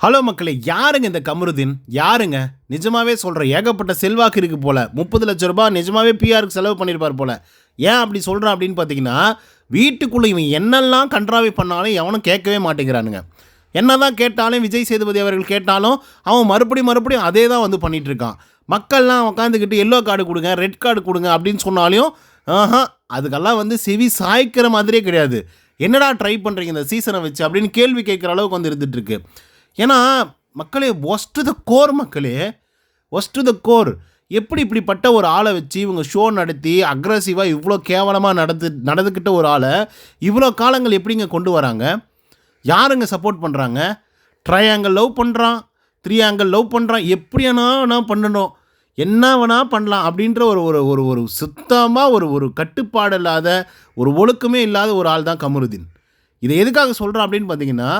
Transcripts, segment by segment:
Hello மக்களே, யாருங்க இந்த கமருதீன்? யாருங்க? நிஜமாவே சொல்கிறேன், ஏகப்பட்ட செல்வாக்கு இருக்குது போல். 30 லட்சம் ரூபாய் நிஜமாவே பிஆருக்கு செலவு பண்ணியிருப்பார் போல். ஏன் அப்படி சொல்கிறேன் அப்படின்னு பார்த்தீங்கன்னா, வீட்டுக்குள்ளே இவன் என்னெல்லாம் கன்றாவி பண்ணாலும் எவனும் கேட்கவே மாட்டேங்கிறானுங்க. என்ன தான் கேட்டாலும், விஜய் சேதுபதி அவர்கள் கேட்டாலும் அவன் மறுபடியும் அதே தான் வந்து பண்ணிகிட்ருக்கான். மக்கள்லாம் உட்காந்துக்கிட்டு எல்லோ கார்டு கொடுங்க, ரெட் கார்டு கொடுங்க அப்படின்னு சொன்னாலையும் அதுக்கெல்லாம் வந்து செவி சாய்க்கிற மாதிரியே கிடையாது. என்னடா ட்ரை பண்ணுறீங்க இந்த சீசனை வச்சு அப்படின்னு கேள்வி கேட்குற அளவுக்கு வந்து இருந்துகிட்ருக்கு. ஏன்னா மக்களே, ஒஸ்ட் த கோர் மக்களே, ஒஸ்ட் த கோர். எப்படி இப்படிப்பட்ட ஒரு ஆளை வச்சு இவங்க ஷோ நடத்தி அக்ரஸிவாக இவ்வளோ கேவலமாக நடந்துக்கிட்ட ஒரு ஆளை இவ்வளோ காலங்கள் எப்படிங்க கொண்டு வராங்க? யாருங்க சப்போர்ட் பண்ணுறாங்க? ட்ரையாங்கிள் லவ் பண்ணுறான், 3 ஆங்கிள் லவ் பண்ணுறான், எப்படியானா நான் பண்ணணும், என்ன வேணால் பண்ணலாம் அப்படின்ற ஒரு ஒரு ஒரு ஒரு சுத்தமாக ஒரு கட்டுப்பாடு இல்லாத, ஒரு ஒழுக்கமே இல்லாத ஒரு ஆள் தான் கமருதீன். இதை எதுக்காக சொல்கிறேன் அப்படின்னு பார்த்தீங்கன்னா,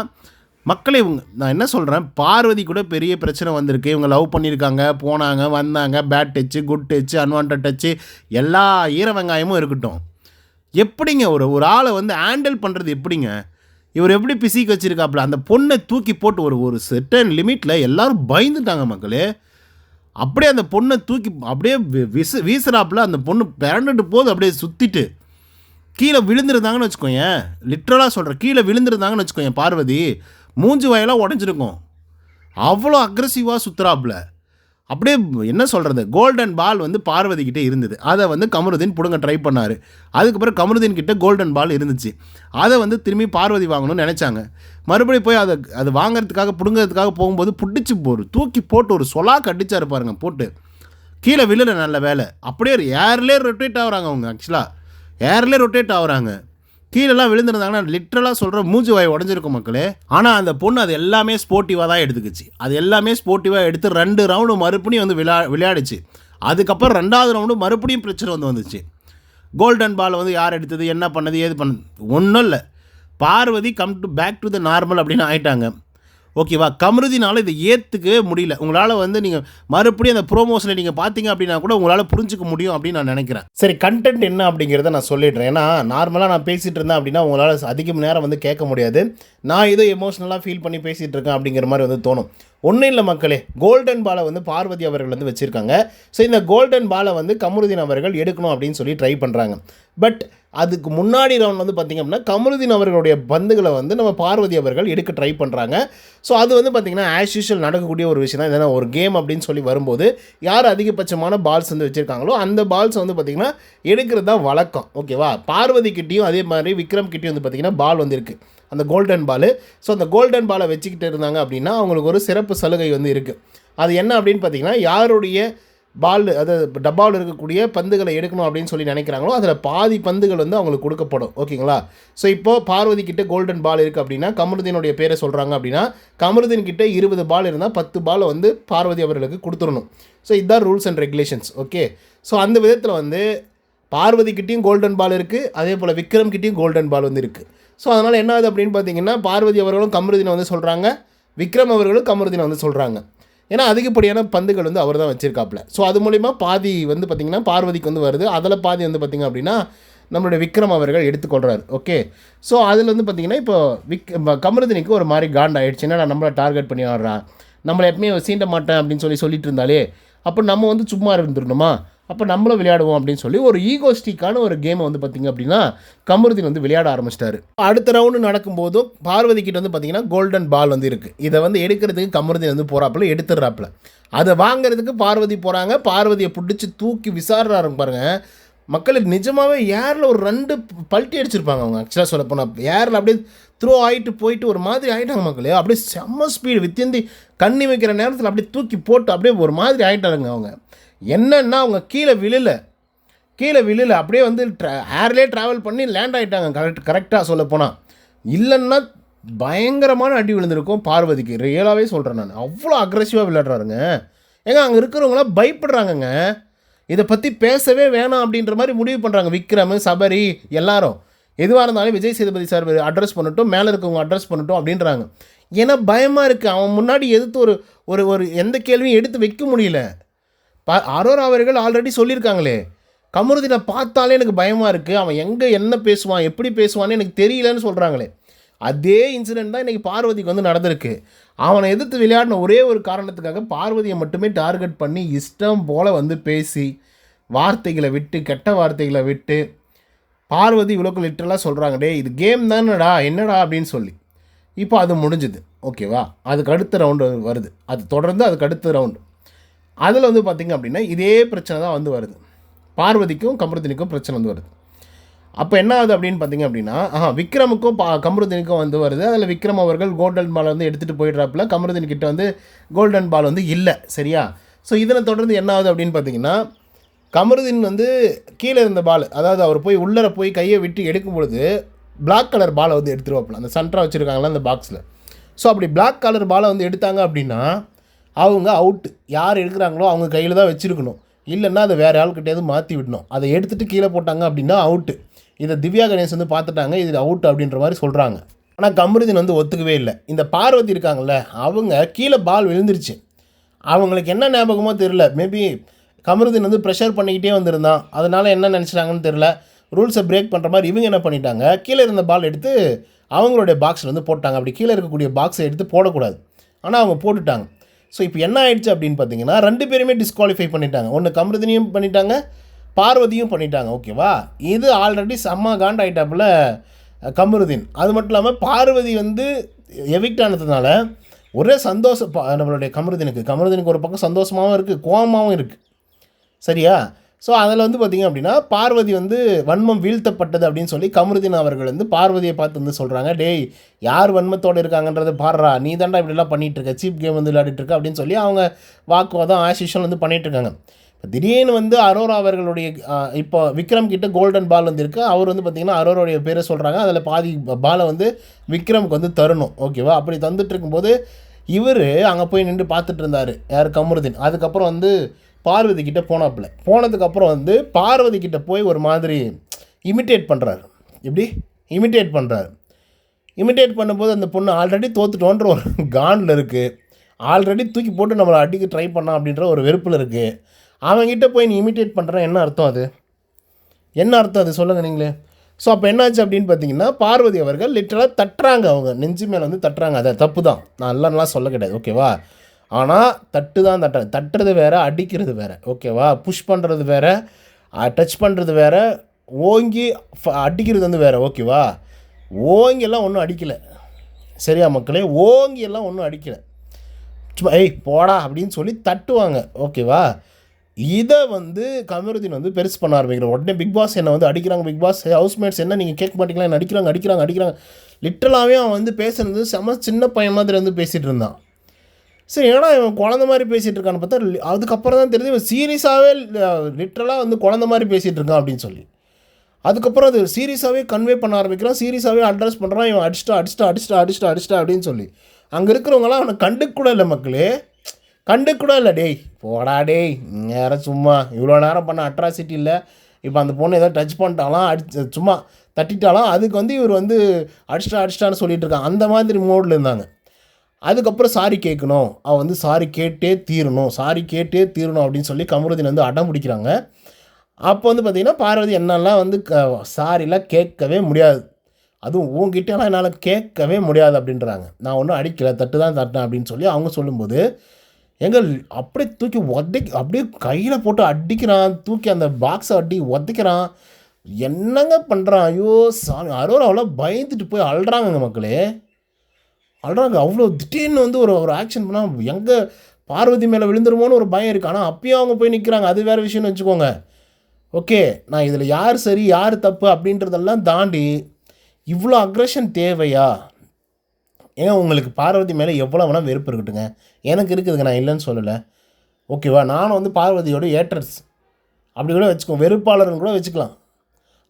மக்களே, நான் என்ன சொல்கிறேன், பார்வதி கூட பெரிய பிரச்சனை வந்திருக்கு. இவங்க லவ் பண்ணியிருக்காங்க, போனாங்க, வந்தாங்க, bad touch, good touch, unwanted touch, எல்லா ஈர வெங்காயமும் இருக்கட்டும். எப்படிங்க ஒரு ஆளை வந்து ஹேண்டில் பண்ணுறது எப்படிங்க? இவர் எப்படி பிசிக்கு வச்சுருக்காப்புல அந்த பொண்ணை தூக்கி போட்டு ஒரு செட்டன் லிமிட்டில் எல்லோரும் பயந்துட்டாங்க மக்களே. அப்படியே அந்த பொண்ணை தூக்கி அப்படியே வீசுறாப்புல அந்த பொண்ணு பிறண்டுட்டு போது அப்படியே சுற்றிட்டு கீழே விழுந்துருந்தாங்கன்னு வச்சுக்கோங்க. லிட்ரலாக சொல்கிறேன், கீழே விழுந்துருந்தாங்கன்னு வச்சுக்கோங்க, பார்வதி மூஞ்சி வாயெல்லாம் உடஞ்சிருக்கும். அவ்வளோ அக்ரெசிவாக சுற்றுறாப்புல. அப்படியே என்ன சொல்கிறது, கோல்டன் பால் வந்து பார்வதிக்கிட்டே இருந்தது. அதை வந்து கமருதீன் பிடுங்க ட்ரை பண்ணார். அதுக்கப்புறம் கமருதீன் கிட்டே கோல்டன் பால் இருந்துச்சு. அதை வந்து திரும்பி பார்வதி வாங்கணும்னு நினச்சாங்க. மறுபடியும் போய் அது வாங்கிறதுக்காக பிடுங்கிறதுக்காக போகும்போது பிடிச்சி தூக்கி போட்டு ஒரு சொலாக்கு அடிச்சாரு பாருங்க, போட்டு கீழே விழுற. நல்ல வேலை, அப்படியே ஏர்லேயே ரொட்டேட் ஆகுறாங்க அவங்க. ஆக்சுவலாக ஏர்லேயே ரொட்டேட் ஆகுறாங்க. கீழெல்லாம் விழுந்துருந்தாங்கன்னா லிட்ரலாக சொல்கிற மூஞ்சி வாய் உடஞ்சிருக்கும் மக்களே. ஆனால் அந்த பொண்ணு அது எல்லாமே ஸ்போர்ட்டிவாக தான் எடுத்துக்கிச்சு. அது எல்லாமே ஸ்போர்ட்டிவாக எடுத்து 2 ரவுண்டு மறுபடியும் வந்து விளையாடிச்சு. அதுக்கப்புறம் 2வது ரவுண்டு மறுபடியும் பிரச்சனை வந்துச்சு. கோல்டன் பால் வந்து யார் எடுத்தது, என்ன பண்ணது, ஏது பண்ணது, ஒன்றும் இல்லை. Parvathi back to the normal அப்படின்னு ஆகிட்டாங்க. ஓகேவா? கமருதீனால் இதை ஏற்றுக்கவே முடியல. உங்களால் வந்து நீங்கள் மறுபடியும் அந்த ப்ரோமோஷனில் நீங்கள் பார்த்தீங்க அப்படின்னா கூட உங்களால் புரிஞ்சிக்க முடியும் அப்படின்னு நான் நினைக்கிறேன். சரி, கண்டென்ட் என்ன அப்படிங்கிறத நான் சொல்லிடுறேன். ஏன்னா நார்மலாக நான் பேசிகிட்டு இருந்தேன் அப்படின்னா உங்களால் அதிக நேரம் வந்து கேட்க முடியாது. நான் ஏதோ எமோஷ்னலாக ஃபீல் பண்ணி பேசிகிட்டு இருக்கேன் அப்படிங்கிற மாதிரி வந்து தோணும். ஒன்றும் இல்லை மக்களே, கோல்டன் பாலை வந்து பார்வதி அவர்கள் வந்து வச்சுருக்காங்க. ஸோ இந்த கோல்டன் பாலை வந்து கமருதீன் அவர்கள் எடுக்கணும் அப்படின்னு சொல்லி ட்ரை பண்ணுறாங்க. பட் அதுக்கு முன்னாடி ரவுண்ட் வந்து பார்த்திங்க அப்படின்னா கமருதீன் அவர்களுடைய பந்துகளை வந்து நம்ம பார்வதி அவர்கள் எடுக்க ட்ரை பண்ணுறாங்க. ஸோ அது வந்து பார்த்திங்கன்னா ஆஸ் யூஷுவல் நடக்கக்கூடிய ஒரு விஷயம் தான். இதனால் ஒரு கேம் அப்படின்னு சொல்லி வரும்போது யார் அதிகபட்சமான பால்ஸ் வந்து வச்சுருக்காங்களோ அந்த பால்ஸ் வந்து பார்த்திங்கன்னா எடுக்கிறது தான் வழக்கம். ஓகேவா? பார்வதி கிட்டேயும் அதே மாதிரி விக்ரம் கிட்டேயும் வந்து பார்த்திங்கன்னா பால் வந்து இருக்குது, அந்த கோல்டன் பால். ஸோ அந்த கோல்டன் பாலை வச்சுக்கிட்டு இருந்தாங்க அப்படின்னா அவங்களுக்கு ஒரு சிறப்பு சலுகை வந்து இருக்குது. அது என்ன அப்படின்னு பார்த்தீங்கன்னா, யாருடைய பால் அது டப்பாவில் இருக்கக்கூடிய பந்துகளை எடுக்கணும் அப்படின்னு சொல்லி நினைக்கிறாங்களோ அதில் பாதி பந்துகள் வந்து அவங்களுக்கு கொடுக்கப்படும். ஓகேங்களா? ஸோ இப்போது பார்வதி கிட்டே கோல்டன் பால் இருக்குது அப்படின்னா கமருதீனுடைய பேரை சொல்கிறாங்க அப்படின்னா கமருதீன் கிட்டே 20 பால் இருந்தால் 10 பாலை வந்து பார்வதி அவர்களுக்கு கொடுத்துடணும். ஸோ இதுதான் rules and regulations. Okay. So அந்த விதத்தில் வந்து பார்வதி கிட்டேயும் கோல்டன் பால் இருக்குது, அதே போல் விக்ரம் கிட்டேயும் கோல்டன் பால் வந்து இருக்குது. ஸோ அதனால் என்ன ஆகுது அப்படின்னு பார்த்தீங்கன்னா, பார்வதி அவர்களும் கமருதீனை வந்து சொல்கிறாங்க, விக்ரம் அவர்களும் கமருதீனை வந்து சொல்கிறாங்க. ஏன்னா அதிகப்படியான பந்துகள் வந்து அவர் தான் வச்சுருக்காப்புல. ஸோ அது மூலிமா பாதி வந்து பார்த்திங்கன்னா பார்வதிக்கு வந்து வருது. அதில் பாதி வந்து பார்த்திங்க அப்படின்னா நம்மளுடைய விக்ரம் அவர்கள் எடுத்துக்கொள்கிறார். ஓகே. ஸோ அதில் வந்து பார்த்திங்கன்னா இப்போ கமருதீனுக்கு ஒரு மாதிரி காண்ட் ஆகிடுச்சு. ஏன்னா நம்மளை டார்கெட் பண்ணி ஆடுறான், நம்மளை எப்பவுமே சீண்ட மாட்டேன் அப்படின்னு சொல்லிட்டு இருந்தாலே, அப்போ நம்ம வந்து சும்மா இருந்துடணுமா, அப்போ நம்மளும் விளையாடுவோம் அப்படின்னு சொல்லி ஒரு ஈகோஸ்டிக்கான ஒரு கேமை வந்து பார்த்திங்க அப்படின்னா கமருதீன் வந்து விளையாட ஆரம்பிச்சிட்டாரு. அடுத்த ரவுண்டு நடக்கும்போதும் பார்வதி கிட்ட வந்து பார்த்திங்கன்னா கோல்டன் பால் வந்து இருக்குது. இதை வந்து எடுக்கிறதுக்கு கமருதீன் வந்து போகிறாப்புல, எடுத்துடுறாப்புல. அதை வாங்கிறதுக்கு பார்வதி போகிறாங்க. பார்வதியை பிடிச்சி தூக்கி விசாரிறாரு பாருங்கள் மக்களுக்கு. நிஜமாகவே ஏரில் ஒரு 2 பல்ட்டி அடிச்சிருப்பாங்க அவங்க. ஆக்சுவலாக சொல்ல போனால் ஏரில் அப்படியே த்ரோ ஆகிட்டு போயிட்டு ஒரு மாதிரி ஆகிட்டாங்க மக்களே. அப்படியே செம்ம ஸ்பீடு வித்தியந்தி கண்ணி வைக்கிற நேரத்தில் அப்படியே தூக்கி போட்டு அப்படியே ஒரு மாதிரி ஆகிட்டாருங்க அவங்க. என்னன்னா அவங்க கீழே விழல அப்படியே வந்து ஏர்லேயே ட்ராவல் பண்ணி லேண்ட் ஆகிட்டாங்க. கரெக்டாக சொல்ல போனால் இல்லைன்னா பயங்கரமான அடி விழுந்திருக்கும் பார்வதிக்கு. ரியலாகவே சொல்கிறேன் நான், அவ்வளோ அக்ரெசிவாக விளையாடுறாருங்க. ஏங்க அங்கே இருக்கிறவங்களாம் பயப்படுறாங்கங்க. இதை பற்றி பேசவே வேணாம் அப்படின்ற மாதிரி முடிவு பண்ணுறாங்க. விக்ரம், சபரி எல்லாரும் எதுவாக இருந்தாலும் விஜய் சேதுபதி சார் அட்ரஸ் பண்ணட்டும், மேலே இருக்கவங்க அட்ரஸ் பண்ணட்டும் அப்படின்றாங்க. ஏன்னா பயமாக இருக்குது. அவன் முன்னாடி எதிர்த்து ஒரு ஒரு எந்த கேள்வியும் எடுத்து வைக்க முடியல. அரோரா அவர்கள் ஆல்ரெடி சொல்லியிருக்காங்களே, கமருதீனை பார்த்தாலே எனக்கு பயமாக இருக்குது, அவன் எங்கே என்ன பேசுவான் எப்படி பேசுவான்னு எனக்கு தெரியலன்னு சொல்கிறாங்களே. அதே இன்சிடெண்ட் தான் இன்றைக்கி பார்வதிக்கு வந்து நடந்திருக்கு. அவனை எதிர்த்து விளையாடின ஒரே ஒரு காரணத்துக்காக பார்வதியை மட்டுமே டார்கெட் பண்ணி இஷ்டம் போல் வந்து பேசி வார்த்தைகளை விட்டு, கெட்ட வார்த்தைகளை விட்டு, பார்வதி இவ்வளோக்கு லிட்டரலாக சொல்கிறாங்க, டே இது கேம் தானடா என்னடா அப்படின்னு சொல்லி. இப்போ அது முடிஞ்சுது, ஓகேவா. அதுக்கு அடுத்த ரவுண்டு வருது, அது தொடர்ந்து அதுக்கு அடுத்த ரவுண்டு. அதில் வந்து பார்த்திங்க அப்படின்னா இதே பிரச்சனை தான் வந்து வருது. பார்வதிக்கும் கமருதீனுக்கும் பிரச்சனை வந்து வருது. அப்போ என்ன ஆகுது அப்படின்னு பார்த்தீங்க அப்படின்னா, விக்ரமுக்கும் கமருதீனுக்கும் வந்து வருது. அதில் விக்ரம் அவர்கள் கோல்டன் பால் வந்து எடுத்துகிட்டு போயிடுறாப்புல. கமருதீன் கிட்ட வந்து கோல்டன் பால் வந்து இல்லை, சரியா. ஸோ இதில் தொடர்ந்து என்ன ஆகுது அப்படின்னு பார்த்தீங்கன்னா, கமருதீன் வந்து கீழே இருந்த பால், அதாவது அவர் போய் உள்ளர போய் கையை விட்டு எடுக்கும் பொழுது பிளாக் கலர் பாலை வந்து எடுத்துருவாப்பில், அந்த சென்டரா வச்சுருக்காங்களா அந்த பாக்ஸில். ஸோ அப்படி பிளாக் கலர் பாலை வந்து எடுத்தாங்க அப்படின்னா அவங்க அவுட்டு. யார் எடுக்கிறாங்களோ அவங்க கையில் தான் வச்சுருக்கணும், இல்லைன்னா அதை வேறு ஆள்கிட்டேயாவது மாற்றி விடணும். அதை எடுத்துகிட்டு கீழே போட்டாங்க அப்படின்னா அவுட்டு. இதை திவ்யா கணேஷ் வந்து பார்த்துட்டாங்க, இது அவுட் அப்படின்ற மாதிரி சொல்கிறாங்க. ஆனால் கமருதீன் வந்து ஒத்துக்கவே இல்லை. இந்த பார்வதி இருக்காங்கள்ல, அவங்க கீழே பால் விழுந்துருச்சு. அவங்களுக்கு என்ன ஞாபகமோ தெரில, மேபி கமருதீன் வந்து ப்ரெஷர் பண்ணிக்கிட்டே வந்திருந்தான், அதனால் என்ன நினச்சிட்டாங்கன்னு தெரில, ரூல்ஸை பிரேக் பண்ணுற மாதிரி இவங்க என்ன பண்ணிட்டாங்க, கீழே இருந்த பால் எடுத்து அவங்களுடைய பாக்ஸில் வந்து போட்டாங்க. அப்படி கீழே இருக்கக்கூடிய பாக்ஸை எடுத்து போடக்கூடாது, ஆனால் அவங்க போட்டுட்டாங்க. ஸோ இப்போ என்ன ஆயிடுச்சு அப்படின்னு பார்த்தீங்கன்னா, 2 பேருமே டிஸ்குவாலிஃபை பண்ணிட்டாங்க. ஒன்று கமருதீனையும் பண்ணிட்டாங்க, பார்வதியும் பண்ணிட்டாங்க, ஓகேவா. இது ஆல்ரெடி செம்ம காண்டாயிட்டாப்புல கமருதீன். அது மட்டும் இல்லாமல் பார்வதி வந்து எவிக்ட் ஆனதுனால ஒரே சந்தோஷம் நம்மளுடைய கமருதீனுக்கு ஒரு பக்கம் சந்தோஷமாகவும் இருக்குது, கோபமாகவும் இருக்குது, சரியா. ஸோ அதில் வந்து பார்த்திங்க அப்படின்னா பார்வதி வந்து வன்மம் வீழ்த்தப்பட்டது அப்படின்னு சொல்லி கமருதீன் அவர்கள் வந்து பார்வதியை பார்த்து வந்து சொல்கிறாங்க, டேய் யார் வன்மத்தோடு இருக்காங்கன்றதை பாடுறா, நீ தாண்டா இப்படிலாம் பண்ணிகிட்ருக்க, சீப் கேம் வந்து விளையாடிட்டுருக்க அப்படின்னு சொல்லி அவங்க வாக்குவாதம் ஆஸ் யூஷுவல் வந்து பண்ணிகிட்ருக்காங்க. இப்போ திடீர்னு வந்து அரோரா அவர்களுடைய இப்போ விக்ரம் கிட்ட கோல்டன் பால் வந்து இருக்குது. அவர் வந்து பார்த்திங்கன்னா அரோராவுடைய பேரை சொல்கிறாங்க, அதில் பாதி பாலை வந்து விக்ரமுக்கு வந்து தரணும், ஓகேவா. அப்படி தந்துட்டு இருக்கும்போது இவர் அங்கே போய் நின்று பார்த்துட்டு இருந்தார், யார், கமருதீன். அதுக்கப்புறம் வந்து பார்வதி கிட்டே போனதுக்கப்புறம் வந்து பார்வதி கிட்டே போய் ஒரு மாதிரி இமிட்டேட் பண்ணுறாரு. எப்படி இமிட்டேட் பண்ணும்போது அந்த பொண்ணு ஆல்ரெடி தோத்துட்டோன்ற ஒரு காண்டில் இருக்குது, ஆல்ரெடி தூக்கி போட்டு நம்மளை அடிக்க ட்ரை பண்ணான் அப்படின்ற ஒரு வெறுப்பில் இருக்குது. அவங்ககிட்ட போய் நீ இமிட்டேட் பண்ணுறேன், என்ன அர்த்தம் அது சொல்லுங்கள் நீங்களே. ஸோ அப்போ என்னாச்சு அப்படின்னு பார்த்தீங்கன்னா, பார்வதி அவர்கள் லிட்டராக தட்டுறாங்க, அவங்க நெஞ்சு மேலே வந்து தட்டுறாங்க. அதை தப்பு தான், நான் நல்லா சொல்ல கிடையாது, ஓகேவா. ஆனால் தட்டுறது வேறு, அடிக்கிறது வேறு, ஓகேவா. புஷ் பண்ணுறது வேறு, டச் பண்ணுறது வேறு, ஓங்கி அடிக்கிறது வந்து வேறு, ஓகேவா. ஓங்கியெல்லாம் ஒன்றும் அடிக்கலை, சரியா மக்களே, ஓங்கியெல்லாம் ஒன்றும் அடிக்கலை, சும்மா ஏய் போடா அப்படின்னு சொல்லி தட்டுவாங்க, ஓகேவா. இதை வந்து கமருதீன் வந்து பெருசு பண்ண ஆரம்பிக்கிறோம். உடனே பிக் பாஸ் என்னை வந்து அடிக்கிறாங்க, பிக் பாஸ் ஹவுஸ்மேட்ஸ் என்ன நீங்கள் கேட்க மாட்டீங்களா, என்ன அடிக்கிறாங்க. லிட்டரலாகவே அவன் வந்து பேசுகிறது செம்ம சின்ன பையன் மாதிரி வந்து பேசிகிட்டு இருந்தான். சரி, ஏன்னா இவன் குழந்த மாதிரி பேசிகிட்டு இருக்கான்னு பார்த்தா அதுக்கப்புறம் தான் தெரியுது இவன் சீரியஸாகவே லிட்ரலாக வந்து குழந்த மாதிரி பேசிகிட்டு இருக்கான் அப்படின்னு சொல்லி. அதுக்கப்புறம் அது சீரியஸாகவே கன்வே பண்ண ஆரம்பிக்கிறான், சீரியஸாகவே அட்ரஸ் பண்ணுறான், இவன் அடிச்சிட்டா அப்படின்னு சொல்லி. அங்கே இருக்கிறவங்களாம் அவனை கண்டுக்கூட இல்லை மக்களே, கண்டுக்கூட இல்லை. டேய் போடா டேய், நேரம் சும்மா இவ்வளோ நேரம் பண்ண அட்ராசிட்டி இல்லை, இப்போ அந்த பொண்ணு ஏதோ டச் பண்ணிட்டாலாம், சும்மா தட்டிட்டாலாம், அதுக்கு வந்து இவர் வந்து அடிச்சிட்டான்னு சொல்லிட்டு இருக்கான், அந்த மாதிரி மோடில் இருந்தாங்க. அதுக்கப்புறம் சாரி கேட்கணும், அவன் வந்து சாரி கேட்டே தீரணும் அப்படின்னு சொல்லி கமருதீன் வந்து அடம் பிடிக்கிறாங்க. அப்போ வந்து பார்த்திங்கன்னா பார்வதி என்னெல்லாம் வந்து சாரிலாம் கேட்கவே முடியாது, அதுவும் உங்ககிட்டலாம் என்னால் கேட்கவே முடியாது அப்படின்றாங்க. நான் ஒன்றும் அடிக்கலை, தட்டினேன் அப்படின்னு சொல்லி அவங்க சொல்லும்போது எங்கள் அப்படியே தூக்கி அப்படியே கையில் போட்டு அடிக்கிறான், தூக்கி அந்த பாக்ஸை உதைக்கிறான், என்னங்க பண்ணுறான். ஐயோ சாமி, அவ்வளோ பயந்துட்டு போய் அழுறாங்க மக்களே, அவ்வளோ திடீர்னு வந்து ஒரு ஆக்ஷன் பண்ணால் எங்கே பார்வதி மேலே விழுந்துருமோன்னு ஒரு பயம் இருக்குது. ஆனால் அப்பயும் அவங்க போய் நிற்கிறாங்க, அது வேறு விஷயம்னு வச்சுக்கோங்க. ஓகே, நான் இதில் யார் சரி யார் தப்பு அப்படின்றதெல்லாம் தாண்டி இவ்வளோ அக்ரெஷன் தேவையா? ஏன் உங்களுக்கு பார்வதி மேலே எவ்வளோ வேணால் வெறுப்பு இருக்கட்டுங்க, எனக்கு இருக்குதுங்க, நான் இல்லைன்னு சொல்லலை, ஓகேவா. நானும் வந்து பார்வதியோட ஏட்டர்ஸ் அப்படி கூட வச்சுக்கோ, வெறுப்பாளர்னு கூட வச்சுக்கலாம்.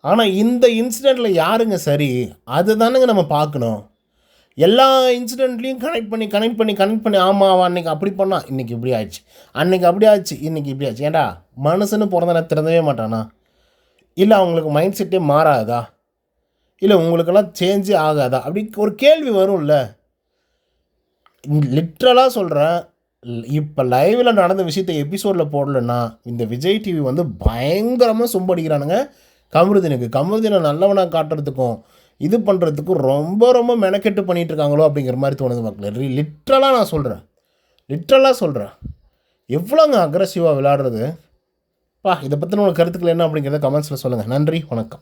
ஆனால் இந்த இன்சிடெண்ட்டில் யாருங்க சரி, அது தானுங்க நம்ம பார்க்கணும். எல்லா இன்சிடெண்ட்லேயும் கனெக்ட் பண்ணி ஆமாம் அன்றைக்கி அப்படி பண்ணால் இன்றைக்கி இப்படி ஆயிடுச்சு, அன்றைக்கி அப்படி ஆச்சு, இன்றைக்கி இப்படி ஆச்சு. ஏன்டா மனுஷன்னு பிறந்த நான் திறந்தவே மாட்டானா? இல்லை அவங்களுக்கு மைண்ட் செட்டே மாறாதா? இல்லை உங்களுக்கெல்லாம் சேஞ்சே ஆகாதா? அப்படி ஒரு கேள்வி வரும்ல. லிட்ரலாக சொல்கிறேன், இப்போ லைவில் நடந்த விஷயத்தை எபிசோடில் போடலன்னா இந்த விஜய் டிவி வந்து பயங்கரமாக சொம்படிக்கிறானுங்க கமருதீனை நல்லவனாக காட்டுறதுக்கும் இது பண்ணுறதுக்கு ரொம்ப ரொம்ப மெனக்கெட்டு பண்ணிகிட்டு இருக்காங்களோ அப்படிங்கிற மாதிரி தோணுது மக்களே. லிட்ரலாக நான் சொல்கிறேன். எவ்வளோங்க அக்ரெசிவாக விளையாடுறது. இதை பற்றின உங்களுக்கு கருத்துக்கள் என்ன அப்படிங்கிறத கமெண்ட்ஸில் சொல்லுங்கள். நன்றி, வணக்கம்.